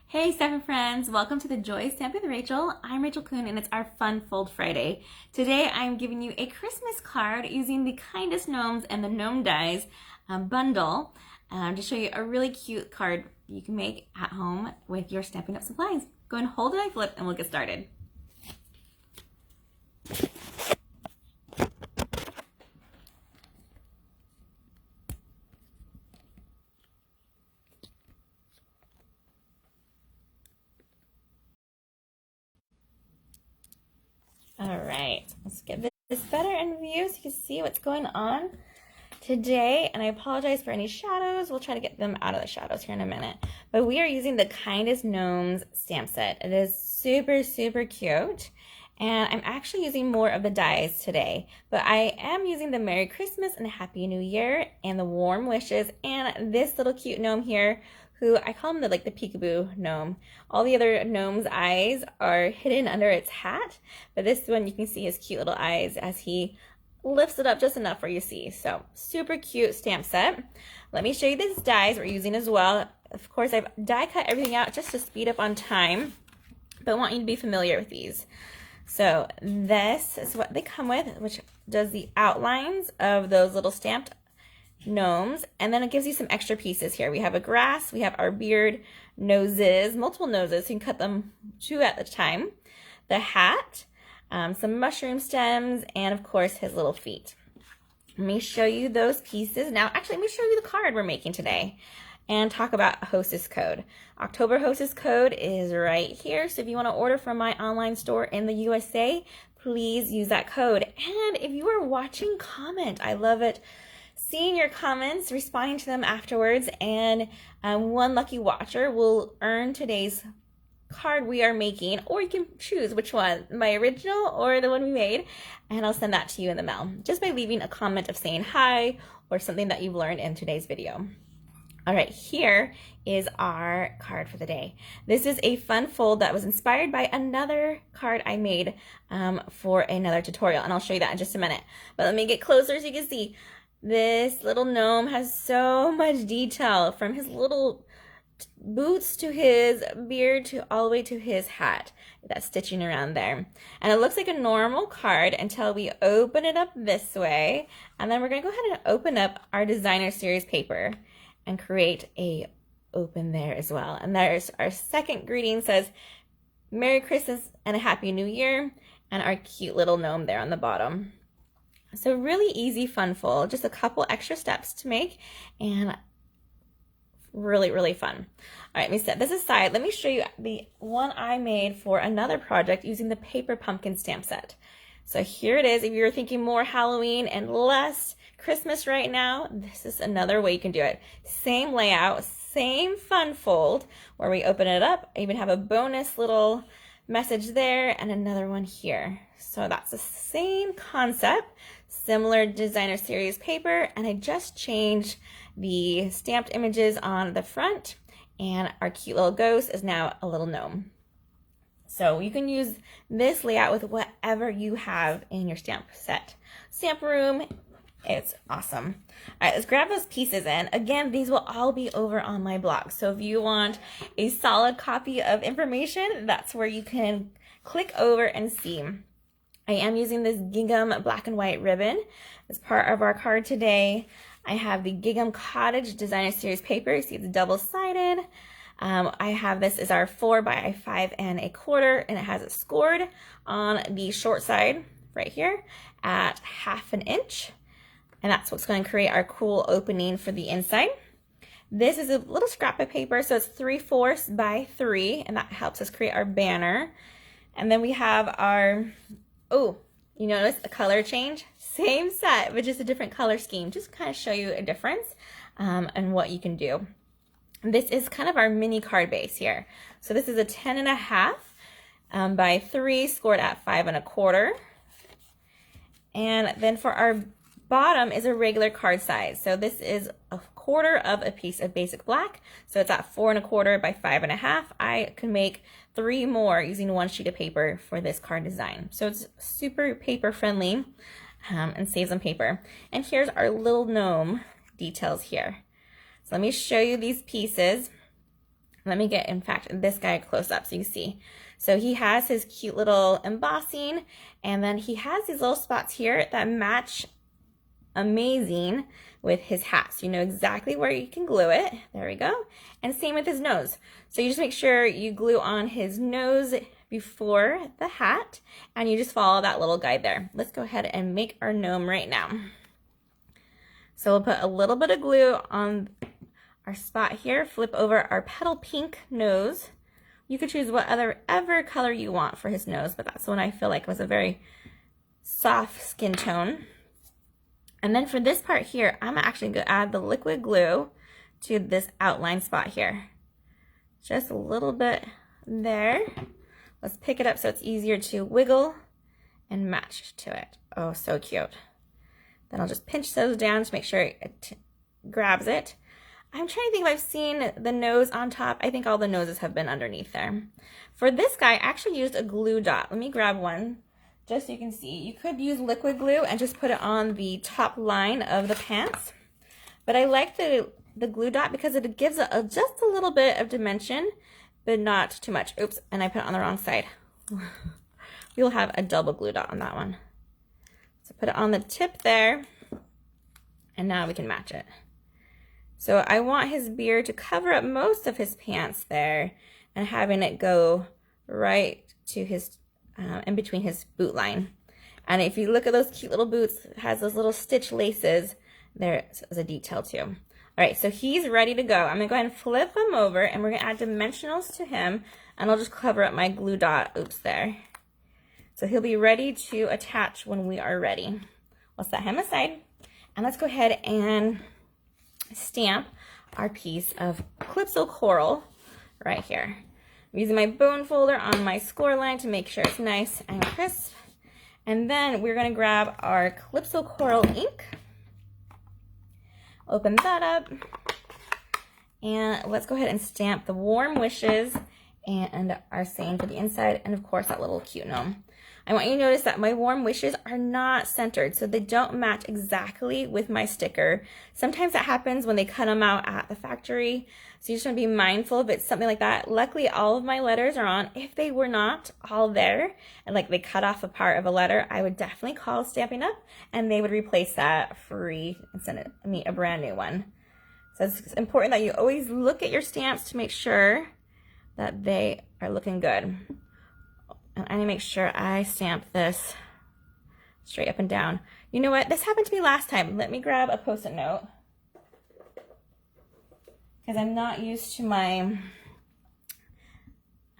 Hey Stampin' friends, welcome to the Joy Stamp with Rachel. I'm Rachel Coon and it's our Fun Fold Friday. Today I'm giving you a Christmas card using the Kindest Gnomes and the Gnome Dies bundle to show you a really cute card you can make at home with your Stampin' Up! Supplies. Go and hold it, I flip, and we'll get started. All right, let's get this better in view so you can see what's going on today. And I apologize for any shadows. We'll try to get them out of the shadows here in a minute. But we are using the Kindest Gnomes stamp set. It is super, super cute. And I'm actually using more of the dies today. But I am using the Merry Christmas and Happy New Year and the Warm Wishes and this little cute gnome here, who I call him the peekaboo gnome. All the other gnome's eyes are hidden under its hat, but this one you can see his cute little eyes as he lifts it up just enough for you to see. So super cute stamp set. Let me show you these dies we're using as well. Of course, I've die cut everything out just to speed up on time, but I want you to be familiar with these. So this is what they come with, which does the outlines of those little stamped gnomes, and then it gives you some extra pieces here. We have a grass, we have our beard, noses, multiple noses, so you can cut them 2 at a time, the hat, some mushroom stems, and of course his little feet. Let me show you those pieces. Now, actually, let me show you the card we're making today and talk about Hostess Code. October Hostess Code is right here, so if you want to order from my online store in the USA, please use that code. And if you are watching, comment. I love it. Seeing your comments, responding to them afterwards, and one lucky watcher will earn today's card we are making, or you can choose which one, my original or the one we made, and I'll send that to you in the mail just by leaving a comment of saying hi or something that you've learned in today's video. All right, here is our card for the day. This is a fun fold that was inspired by another card I made for another tutorial, and I'll show you that in just a minute. But let me get closer so you can see. This little gnome has so much detail, from his little boots to his beard to all the way to his hat. That stitching around there. And it looks like a normal card until we open it up this way. And then we're going to go ahead and open up our designer series paper and create a open there as well. And there's our second greeting, says Merry Christmas and a Happy New Year, and our cute little gnome there on the bottom. So really easy fun fold, just a couple extra steps to make, and really, really fun. All right, let me set this aside. Let me show you the one I made for another project using the paper pumpkin stamp set. So here it is. If you're thinking more Halloween and less Christmas right now, this is another way you can do it. Same layout, same fun fold where we open it up. I even have a bonus little message there and another one here. So that's the same concept, similar designer series paper, and I just changed the stamped images on the front, and our cute little ghost is now a little gnome. So you can use this layout with whatever you have in your stamp set. Stamp room, it's awesome. All right, let's grab those pieces in. Again, these will all be over on my blog. So if you want a solid copy of information, that's where you can click over and see. I am using this gingham black and white ribbon as part of our card today. I have the Gingham Cottage Designer Series paper. You see it's double-sided. I have this as our 4 by 5 1/4, and it has it scored on the short side right here at 1/2 inch. And that's what's going to create our cool opening for the inside. This is a little scrap of paper, so it's 3/4 by 3, and that helps us create our banner. And then we have our, oh, you notice a color change? Same set, but just a different color scheme. Just kind of show you a difference and what you can do. This is kind of our mini card base here. So this is a 10.5 by 3, scored at 5 1/4. And then for our bottom is a regular card size. So this is 1/4 of a piece of basic black. So it's at 4 1/4 by 5 1/2. I can make 3 more using 1 sheet of paper for this card design. So it's super paper friendly and saves on paper. And here's our little gnome details here. So let me show you these pieces. Let me get, in fact, this guy close up so you can see. So he has his cute little embossing, and then he has these little spots here that match amazing with his hat. So you know exactly where you can glue it. There we go. And same with his nose. So you just make sure you glue on his nose before the hat, and you just follow that little guide there. Let's go ahead and make our gnome right now. So we'll put a little bit of glue on our spot here, flip over our petal pink nose. You could choose whatever color you want for his nose, but that's the one I feel like was a very soft skin tone. And then for this part here, I'm actually going to add the liquid glue to this outline spot here. Just a little bit there. Let's pick it up so it's easier to wiggle and match to it. Oh, so cute. Then I'll just pinch those down to make sure it grabs it. I'm trying to think if I've seen the nose on top. I think all the noses have been underneath there. For this guy, I actually used a glue dot. Let me grab one just so you can see. You could use liquid glue and just put it on the top line of the pants. But I like the glue dot because it gives it just a little bit of dimension, but not too much. Oops, and I put it on the wrong side. We'll have a double glue dot on that one. So put it on the tip there, and now we can match it. So I want his beard to cover up most of his pants there, and having it go right to his, in between his boot line. And if you look at those cute little boots, it has those little stitch laces. There's a detail too. All right, so he's ready to go. I'm gonna go ahead and flip him over, and we're gonna add dimensionals to him, and I'll just cover up my glue dot, oops, there. So he'll be ready to attach when we are ready. We'll set him aside, and let's go ahead and stamp our piece of Calypso Coral right here. I'm using my bone folder on my score line to make sure it's nice and crisp. And then we're going to grab our Calypso Coral ink, open that up, and let's go ahead and stamp the warm wishes and our saying for the inside, and of course that little cute gnome. I want you to notice that my warm wishes are not centered, so they don't match exactly with my sticker. Sometimes that happens when they cut them out at the factory, so you just want to be mindful if it's something like that. Luckily, all of my letters are on. If they were not all there, and like they cut off a part of a letter, I would definitely call Stampin' Up, and they would replace that free and send me a brand new one. So it's important that you always look at your stamps to make sure that they are looking good. And I need to make sure I stamp this straight up and down. You know what? This happened to me last time. Let me grab a Post-it note, because I'm not used to my, and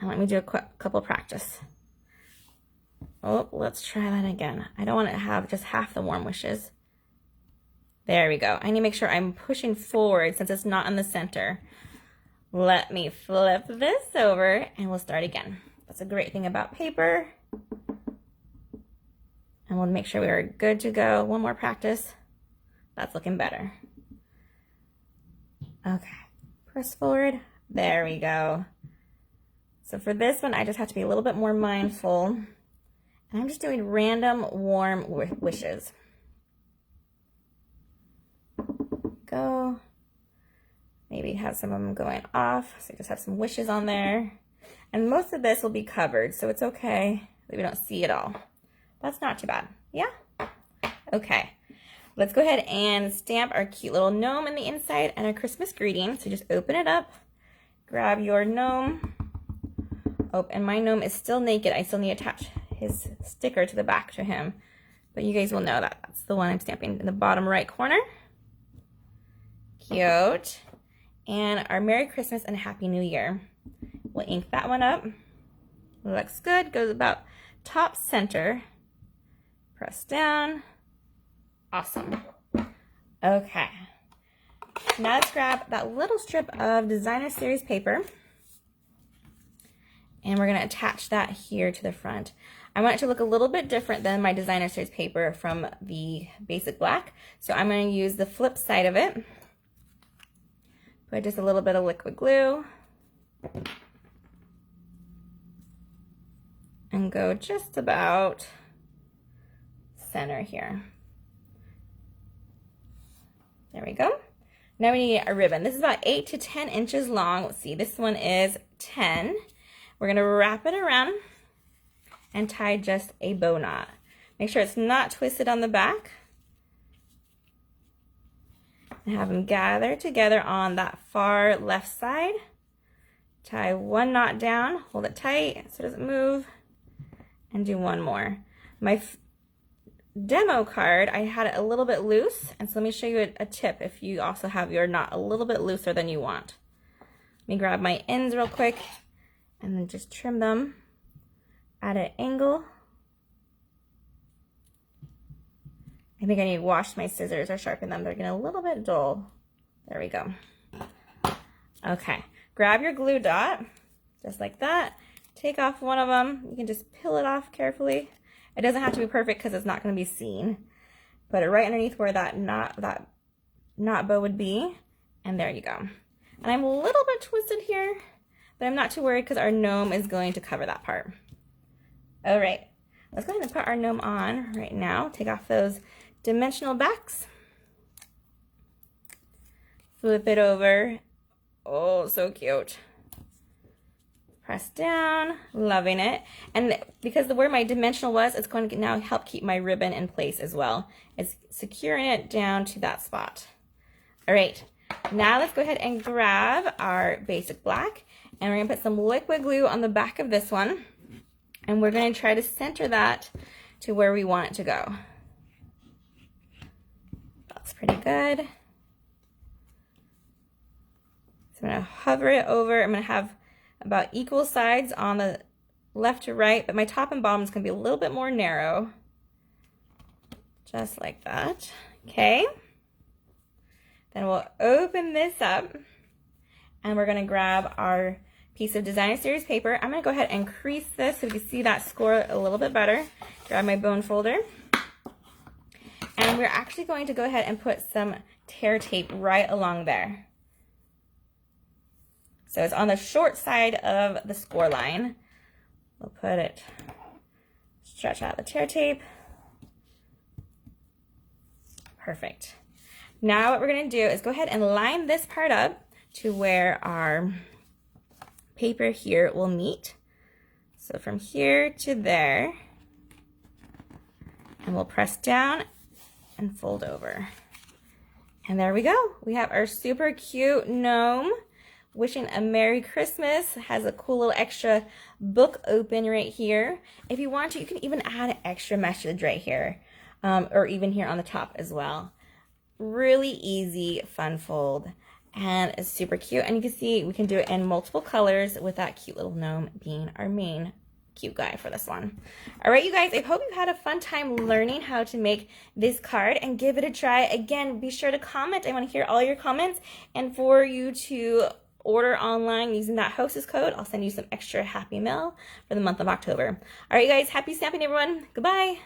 let me do a couple practice. Oh, let's try that again. I don't want to have just half the warm wishes. There we go. I need to make sure I'm pushing forward since it's not in the center. Let me flip this over and we'll start again. That's a great thing about paper. And we'll make sure we are good to go. One more practice. That's looking better. Okay, press forward. There we go. So for this one, I just have to be a little bit more mindful. And I'm just doing random warm wishes. Go. Maybe have some of them going off. So you just have some wishes on there. And most of this will be covered, so it's okay that we don't see it all. That's not too bad. Yeah? Okay. Let's go ahead and stamp our cute little gnome in the inside and our Christmas greeting. So just open it up, grab your gnome. Oh, and my gnome is still naked. I still need to attach his sticker to the back to him. But you guys will know that that's the one I'm stamping in the bottom right corner. Cute. And our Merry Christmas and Happy New Year. We'll ink that one up. Looks good. Goes about top center. Press down. Awesome. Okay. Now let's grab that little strip of Designer Series paper. And we're going to attach that here to the front. I want it to look a little bit different than my Designer Series paper from the basic black. So I'm going to use the flip side of it. Put just a little bit of liquid glue. And go just about center here. There we go. Now we need a ribbon. This is about 8 to 10 inches long. Let's see, this one is 10. We're gonna wrap it around and tie just a bow knot. Make sure it's not twisted on the back. And have them gather together on that far left side. Tie one knot down, hold it tight so it doesn't move, and do one more. My demo card, I had it a little bit loose, and so let me show you a tip if you also have your knot a little bit looser than you want. Let me grab my ends real quick and then just trim them at an angle. I think I need to wash my scissors or sharpen them. They're getting a little bit dull. There we go. Okay, grab your glue dot, just like that. Take off one of them. You can just peel it off carefully. It doesn't have to be perfect because it's not going to be seen. Put it right underneath where that knot bow would be, and there you go. And I'm a little bit twisted here, but I'm not too worried because our gnome is going to cover that part. All right, let's go ahead and put our gnome on right now. Take off those dimensional backs. Flip it over. Oh, so cute. Press down, loving it. And because where my dimensional was, it's going to now help keep my ribbon in place as well. It's securing it down to that spot. All right, now let's go ahead and grab our basic black, and we're gonna put some liquid glue on the back of this one, and we're gonna try to center that to where we want it to go. That's pretty good. So I'm gonna hover it over. I'm gonna have about equal sides on the left to right, but my top and bottom is gonna be a little bit more narrow. Just like that, okay? Then we'll open this up, and we're gonna grab our piece of Designer Series paper. I'm gonna go ahead and crease this so we can see that score a little bit better. Grab my bone folder. And we're actually going to go ahead and put some tear tape right along there. So it's on the short side of the score line. We'll put it, stretch out the tear tape. Perfect. Now what we're gonna do is go ahead and line this part up to where our paper here will meet. So from here to there, and we'll press down and fold over. And there we go. We have our super cute gnome wishing a Merry Christmas. It has a cool little extra book open right here. If you want to, you can even add an extra message right here, or even here on the top as well. Really easy, fun fold, and it's super cute. And you can see we can do it in multiple colors with that cute little gnome being our main cute guy for this one. All right, you guys, I hope you've had a fun time learning how to make this card, and give it a try. Again, be sure to comment. I want to hear all your comments, and for you to order online using that hostess code, I'll send you some extra happy mail for the month of October. All right, you guys, happy stamping, everyone. Goodbye.